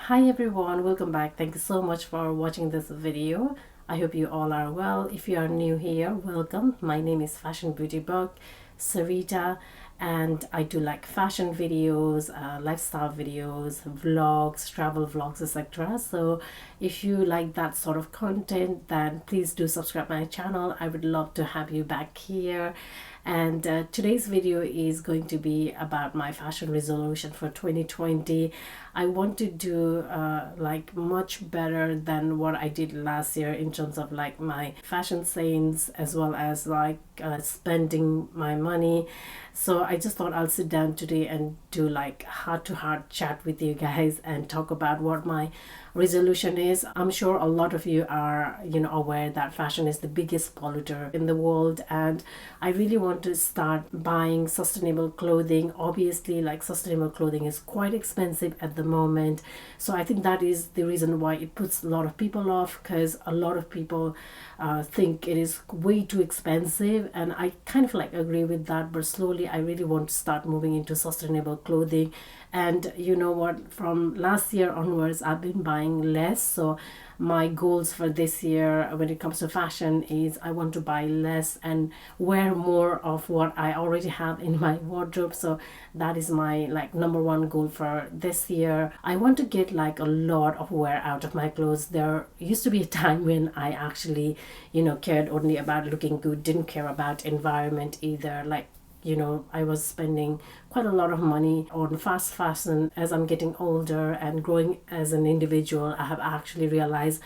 Hi everyone, welcome back. Thank you so much for watching this video. I hope you all are well. If you are new here, welcome. My name is Fashion Beauty Bug, Sarita, and I do like fashion videos, lifestyle videos, vlogs, travel vlogs, etc. So if you like that sort of content, then please do subscribe my channel. I would love to have you back here. And today's video is going to be about my fashion resolution for 2020. I want to do like much better than what I did last year in terms of like my fashion sense, as well as like spending my money. So I just thought I'll sit down today and do like heart-to-heart chat with you guys and talk about what my resolution is. I'm sure a lot of you are aware that fashion is the biggest polluter in the world, and I really want to start buying sustainable clothing. Obviously, like, sustainable clothing is quite expensive at the moment, so I think that is the reason why it puts a lot of people off, because a lot of people think it is way too expensive, and I kind of like agree with that. But slowly I really want to start moving into sustainable clothing. And you know what, from last year onwards I've been buying less. So my goals for this year when it comes to fashion is I want to buy less and wear more of what I already have in my wardrobe. So that is my like number one goal for this year. I want to get like a lot of wear out of my clothes. There used to be a time when I actually cared only about looking good, didn't care about environment either. Like, I was spending quite a lot of money on fast fashion. As I'm getting older and growing as an individual, I have actually realized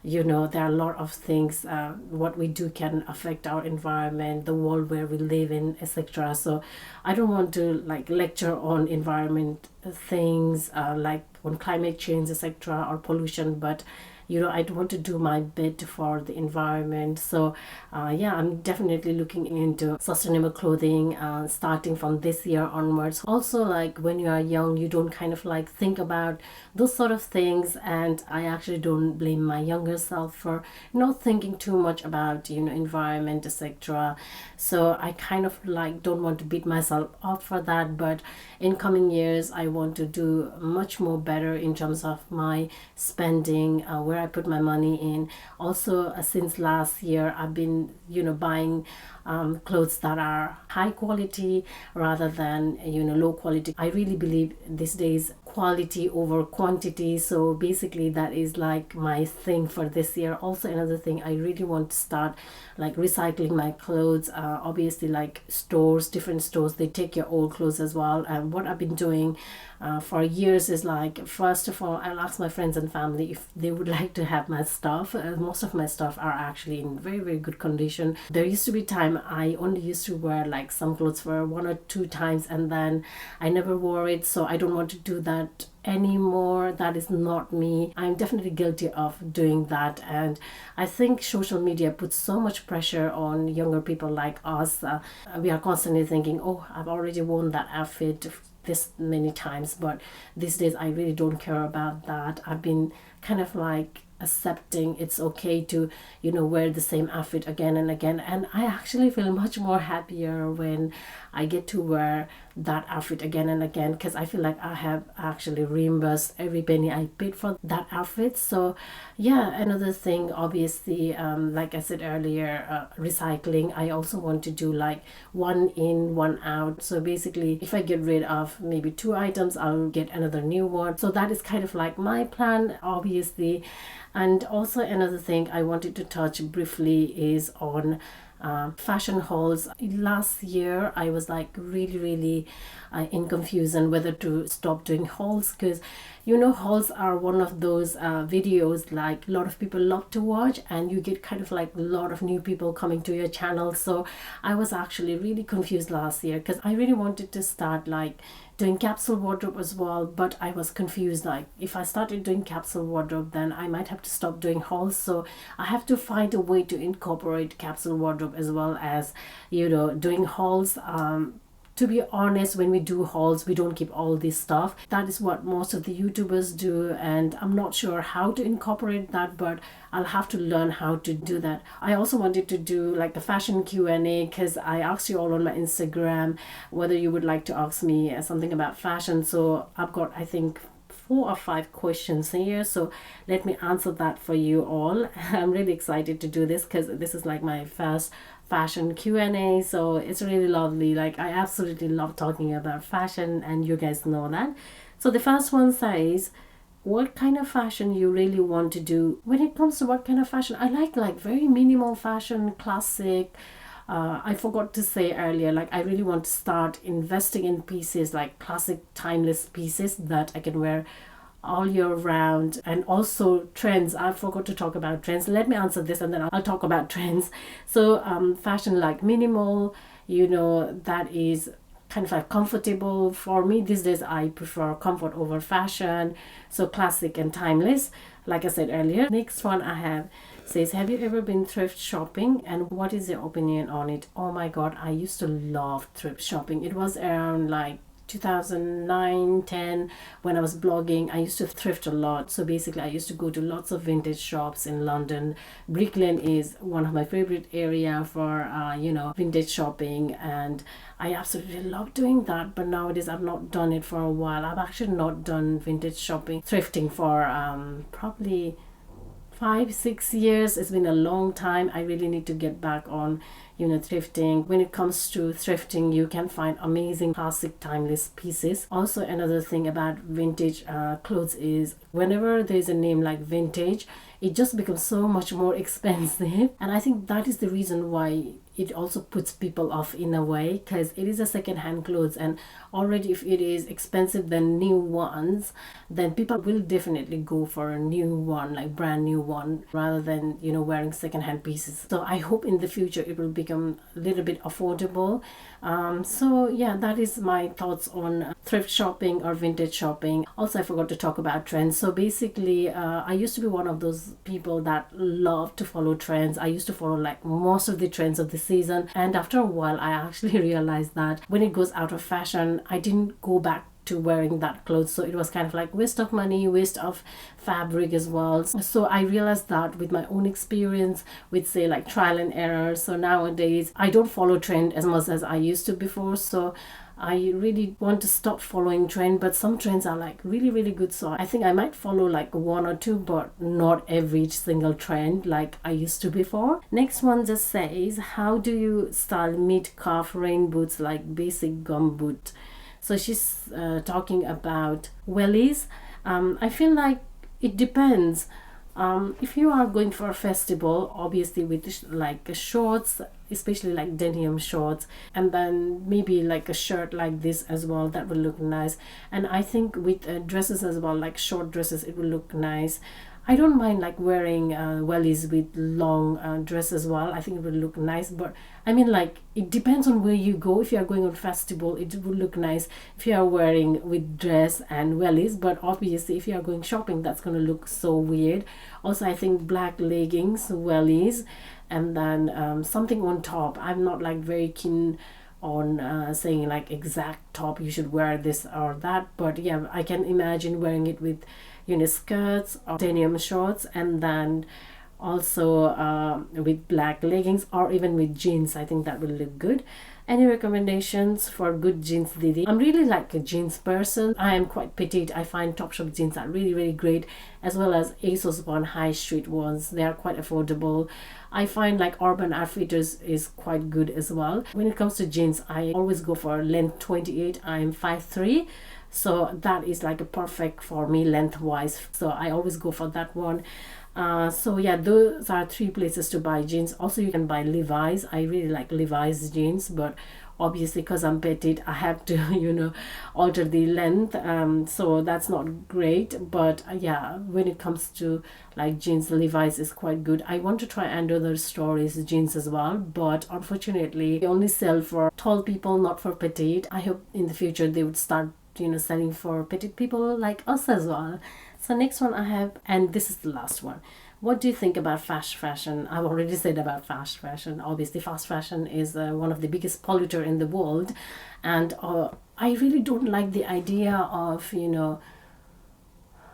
there are a lot of things what we do can affect our environment, the world where we live in, etc. So I don't want to like lecture on environment things like on climate change, etc., or pollution, but I want to do my bit for the environment. So yeah, I'm definitely looking into sustainable clothing starting from this year onwards. Also, like, when you are young, you don't kind of like think about those sort of things, and I actually don't blame my younger self for not thinking too much about environment, etc. So I kind of like don't want to beat myself up for that, but in coming years I want to do much more better in terms of my spending, where I put my money in. Also, since last year I've been buying clothes that are high quality rather than low quality. I really believe these days quality over quantity. So basically that is like my thing for this year. Also, another thing, I really want to start like recycling my clothes. Obviously, like different stores, they take your old clothes as well. And what I've been doing for years is like, first of all, I'll ask my friends and family if they would like to have my stuff. Most of my stuff are actually in very, very good condition. There used to be time I only used to wear like some clothes for 1 or 2 times, and then I never wore it. So I don't want to do that anymore. That is not me. I'm definitely guilty of doing that, and I think social media puts so much pressure on younger people like us. We are constantly thinking, oh, I've already worn that outfit this many times, but these days I really don't care about that. I've been kind of like accepting it's okay to wear the same outfit again and again, and I actually feel much more happier when I get to wear that outfit again and again, because I feel like I have actually reimbursed every penny I paid for that outfit. So yeah, another thing, obviously, like I said earlier, recycling. I also want to do like one in, one out. So basically, if I get rid of maybe 2 items, I'll get another new one. So that is kind of like my plan, obviously. And also, another thing I wanted to touch briefly is on fashion hauls. Last year I was like really in confusion whether to stop doing hauls, because hauls are one of those videos like a lot of people love to watch, and you get kind of like a lot of new people coming to your channel. So I was actually really confused last year, because I really wanted to start like doing capsule wardrobe as well, but I was confused, like if I started doing capsule wardrobe then I might have to stop doing hauls. So I have to find a way to incorporate capsule wardrobe as well as doing hauls. To be honest, when we do hauls, we don't keep all this stuff. That is what most of the YouTubers do, and I'm not sure how to incorporate that, but I'll have to learn how to do that. I also wanted to do like a fashion Q&A, because I asked you all on my Instagram whether you would like to ask me something about fashion. So I've got, I think, 4 or 5 questions here, so let me answer that for you all. I'm really excited to do this because this is like my first fashion Q&A, so it's really lovely. Like, I absolutely love talking about fashion, and you guys know that. So the first one says, what kind of fashion you really want to do? When it comes to what kind of fashion, I like very minimal fashion, classic. I forgot to say earlier, like, I really want to start investing in pieces like classic, timeless pieces that I can wear all year round. And also trends, I forgot to talk about trends. Let me answer this and then I'll talk about trends. So fashion like minimal, you know, that is kind of like comfortable. For me these days, I prefer comfort over fashion, so classic and timeless, like I said earlier. Next one I have says, have you ever been thrift shopping and what is your opinion on it? Oh my god, I used to love thrift shopping. It was around like 2009-10 when I was blogging. I used to thrift a lot. So basically I used to go to lots of vintage shops in London. Brick Lane is one of my favorite area for you know, vintage shopping, and I absolutely love doing that. But nowadays I've not done it for a while. I've actually not done vintage shopping, thrifting for probably 5-6 years. It's been a long time. I really need to get back on, you know, thrifting. When it comes to thrifting, you can find amazing classic timeless pieces. Also, another thing about vintage clothes is whenever there's a name like vintage, it just becomes so much more expensive, and I think that is the reason why it also puts people off in a way, because it is a second-hand clothes, and already if it is expensive than new ones, then people will definitely go for a new one, like brand new one, rather than, you know, wearing second-hand pieces. So I hope in the future it will become a little bit affordable. So yeah, that is my thoughts on thrift shopping or vintage shopping. Also, I forgot to talk about trends. So basically I used to be one of those people that love to follow trends. I used to follow like most of the trends of the season, and after a while I actually realized that when it goes out of fashion, I didn't go back to wearing that clothes, so it was kind of like waste of money, waste of fabric as well. So I realized that with my own experience, with say like trial and error. So nowadays I don't follow trend as much as I used to before, so I really want to stop following trend. But some trends are like really good, so I think I might follow like one or two, but not every single trend like I used to before. Next one just says, how do you style mid-calf rain boots like basic gum boot? So she's talking about wellies. I feel like it depends. If you are going for a festival, obviously with like shorts, especially like denim shorts, and then maybe like a shirt like this as well, that will look nice. And I think with dresses as well, like short dresses, it will look nice. I don't mind like wearing wellies with long dress as well. I think it will look nice. But I mean, like, it depends on where you go. If you are going on festival, it will look nice if you are wearing with dress and wellies. But obviously if you are going shopping, that's going to look so weird. Also, I think black leggings, wellies, and then something on top. I'm not like very keen on saying like exact top you should wear this or that, but yeah, I can imagine wearing it with, you know, skirts or denim shorts, and then also with black leggings or even with jeans. I think that will look good. Any recommendations for good jeans, Didi? I'm really like a jeans person. I am quite petite. I find Topshop jeans are really great, as well as ASOS one high street ones. They are quite affordable. I find like Urban Outfitters is quite good as well. When it comes to jeans, I always go for length 28. I'm 5'3", so that is like a perfect for me lengthwise, so I always go for that one. So yeah, those are 3 places to buy jeans. Also, you can buy Levi's. I really like Levi's jeans, but obviously because I'm petite, I have to you know, alter the length, so that's not great. But yeah, when it comes to like jeans, Levi's is quite good. I want to try & Other Stories jeans as well, but unfortunately they only sell for tall people, not for petite. I hope in the future they would start, you know, selling for petite people like us as well. So next one I have, and this is the last one. What do you think about fast fashion? I've already said about fast fashion. Obviously fast fashion is one of the biggest polluter in the world, and I really don't like the idea of, you know,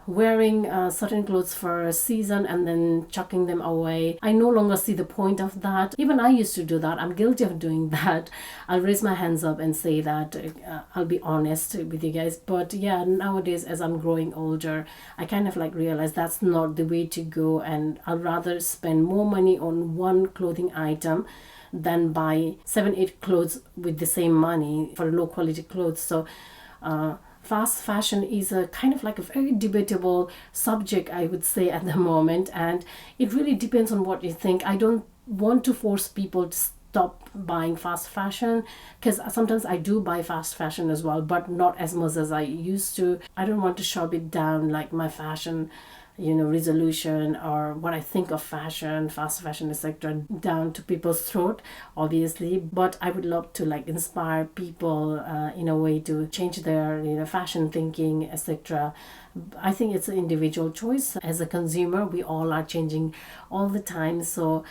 wearing certain clothes for a season and then chucking them away. I no longer see the point of that. Even I used to do that. I'm guilty of doing that. I'll raise my hands up and say that. I'll be honest with you guys. But yeah, nowadays as I'm growing older, I kind of like realize that's not the way to go, and I'll rather spend more money on one clothing item than buy 7-8 clothes with the same money for low quality clothes. So fast fashion is a kind of like a very debatable subject, I would say, at the moment, and it really depends on what you think. I don't want to force people to stop buying fast fashion, because sometimes I do buy fast fashion as well, but not as much as I used to. I don't want to shove it down like my fashion resolution or what I think of fashion, fast fashion, etc., down to people's throat, obviously. But I would love to like inspire people in a way to change their fashion thinking, etc. I think it's an individual choice. As a consumer, we all are changing all the time. So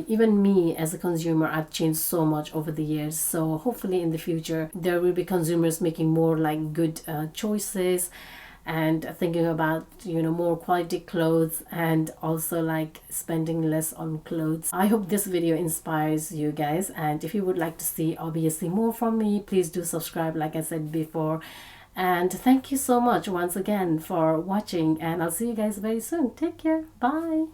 even me as a consumer, I've changed so much over the years. So hopefully in the future, there will be consumers making more like good choices and thinking about more quality clothes, and also like spending less on clothes. I hope this video inspires you guys, and if you would like to see obviously more from me, please do subscribe like I said before. And thank you so much once again for watching, and I'll see you guys very soon. Take care. Bye.